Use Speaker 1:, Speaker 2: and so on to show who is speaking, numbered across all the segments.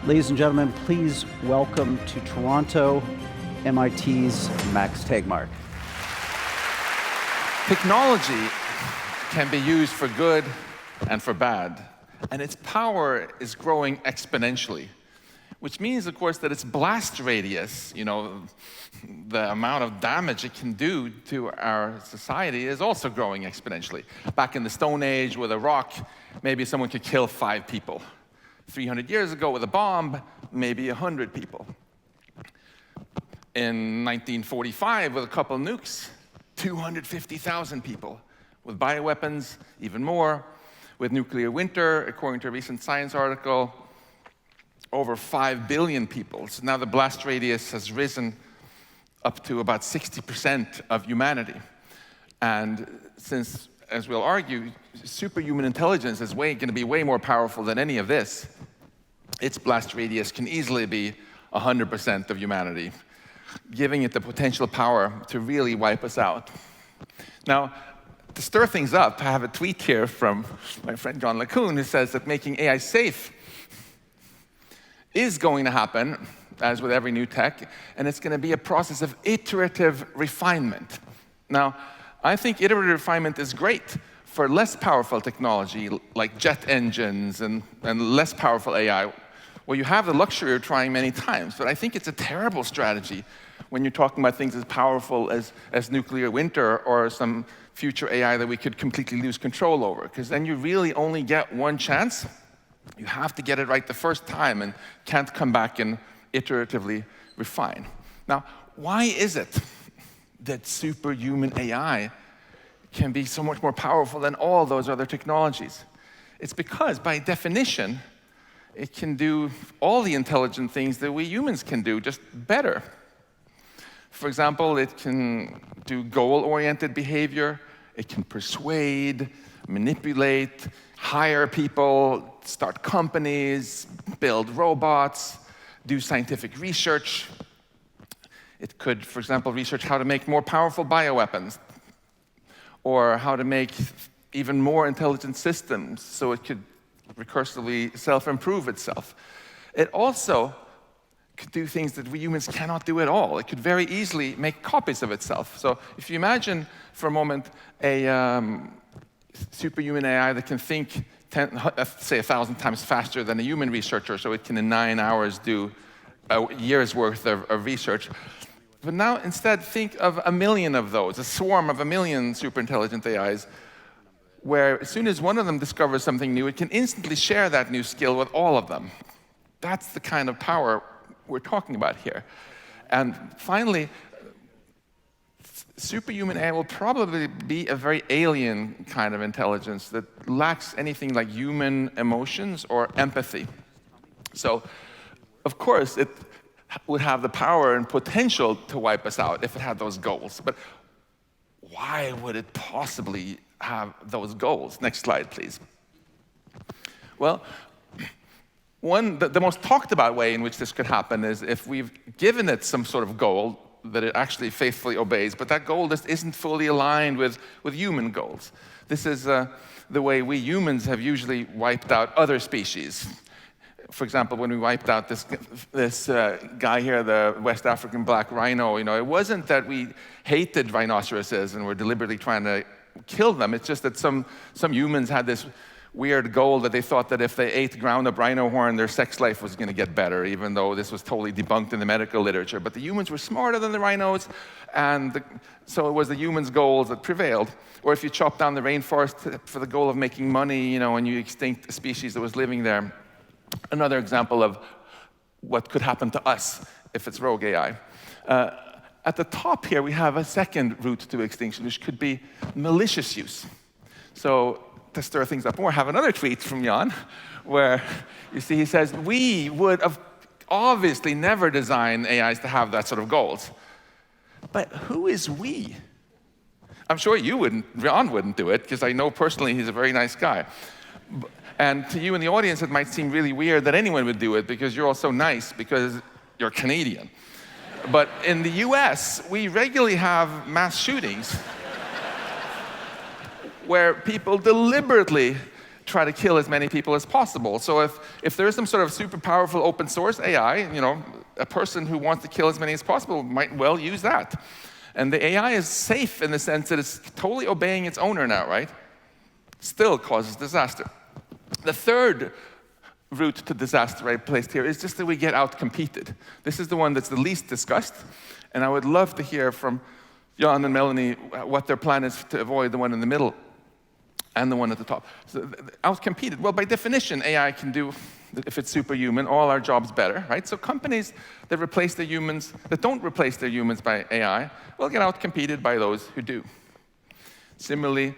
Speaker 1: Ladies and gentlemen, please welcome to Toronto, MIT's Max Tegmark.
Speaker 2: Technology can be used for good and for bad, and its power is growing exponentially, which means, of course, that its blast radius, the amount of damage it can do to our society, is also growing exponentially. Back in the Stone Age, with a rock, maybe someone could kill 5 people. 300 years ago, with a bomb, maybe 100 people. In 1945, with a couple of nukes, 250,000 people. With bioweapons, even more. With nuclear winter, according to a recent Science article, over 5 billion people. So now the blast radius has risen up to about 60% of humanity. And since, as we'll argue, superhuman intelligence is going to be way more powerful than any of this, its blast radius can easily be 100% of humanity, giving it the potential power to really wipe us out. Now, to stir things up, I have a tweet here from my friend John LeCun, who says that making AI safe is going to happen, as with every new tech, and it's going to be a process of iterative refinement. Now, I think iterative refinement is great for less powerful technology, like jet engines and less powerful AI, where you have the luxury of trying many times. But I think it's a terrible strategy when you're talking about things as powerful as nuclear winter or some future AI that we could completely lose control over, because then you really only get one chance. You have to get it right the first time and can't come back and iteratively refine. Now, why is it that superhuman AI can be so much more powerful than all those other technologies? It's because, by definition, it can do all the intelligent things that we humans can do, just better. For example, it can do goal-oriented behavior, it can persuade, manipulate, hire people, start companies, build robots, do scientific research. It could, for example, research how to make more powerful bioweapons, or how to make even more intelligent systems so it could recursively self-improve itself. It also could do things that we humans cannot do at all. It could very easily make copies of itself. So if you imagine for a moment a superhuman AI that can think, say, 1,000 times faster than a human researcher, so it can in 9 hours do a year's worth of research. But now instead think of 1 million of those, a swarm of 1 million super intelligent AIs, where as soon as one of them discovers something new, it can instantly share that new skill with all of them. That's the kind of power we're talking about here. And finally, superhuman AI will probably be a very alien kind of intelligence that lacks anything like human emotions or empathy. So, of course, it would have the power and potential to wipe us out if it had those goals. But why would it possibly have those goals? Next slide, please. Well, the most talked about way in which this could happen is if we've given it some sort of goal that it actually faithfully obeys, but that goal just isn't fully aligned with human goals. This is the way we humans have usually wiped out other species. For example, when we wiped out this guy here, the West African black rhino, it wasn't that we hated rhinoceroses and were deliberately trying to kill them. It's just that some humans had this weird goal that they thought that if they ate ground-up rhino horn, their sex life was going to get better, even though this was totally debunked in the medical literature. But the humans were smarter than the rhinos, and so it was the humans' goals that prevailed. Or if you chop down the rainforest for the goal of making money, and you extinct a species that was living there. Another example of what could happen to us if it's rogue AI. At the top here, we have a second route to extinction, which could be malicious use. So to stir things up more, I have another tweet from Jan, where you see he says, we would have obviously never design AIs to have that sort of goals. But who is we? I'm sure you wouldn't, Jan wouldn't do it, because I know personally he's a very nice guy. And to you in the audience, it might seem really weird that anyone would do it, because you're all so nice, because you're Canadian. But in the US, we regularly have mass shootings where people deliberately try to kill as many people as possible. So if there is some sort of super powerful open source AI, a person who wants to kill as many as possible might well use that. And the AI is safe in the sense that it's totally obeying its owner now, right? Still causes disaster. The third route to disaster I placed here is just that we get out-competed. This is the one that's the least discussed, and I would love to hear from Jan and Melanie what their plan is to avoid the one in the middle and the one at the top. So, out-competed. Well, by definition, AI can do, if it's superhuman, all our jobs better, right? So companies that don't replace their humans by AI will get out-competed by those who do. Similarly,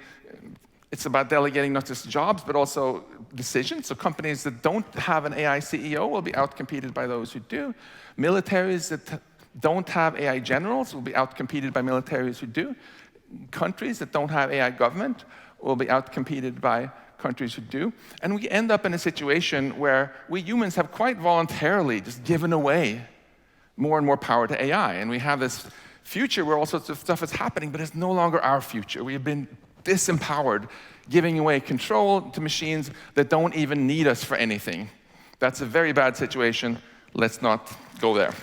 Speaker 2: it's about delegating not just jobs, but also decisions. So companies that don't have an AI CEO will be out-competed by those who do. Militaries that don't have AI generals will be out-competed by militaries who do. Countries that don't have AI government will be out-competed by countries who do. And we end up in a situation where we humans have quite voluntarily just given away more and more power to AI. And we have this future where all sorts of stuff is happening, but it's no longer our future. We have been disempowered, giving away control to machines that don't even need us for anything. That's a very bad situation. Let's not go there.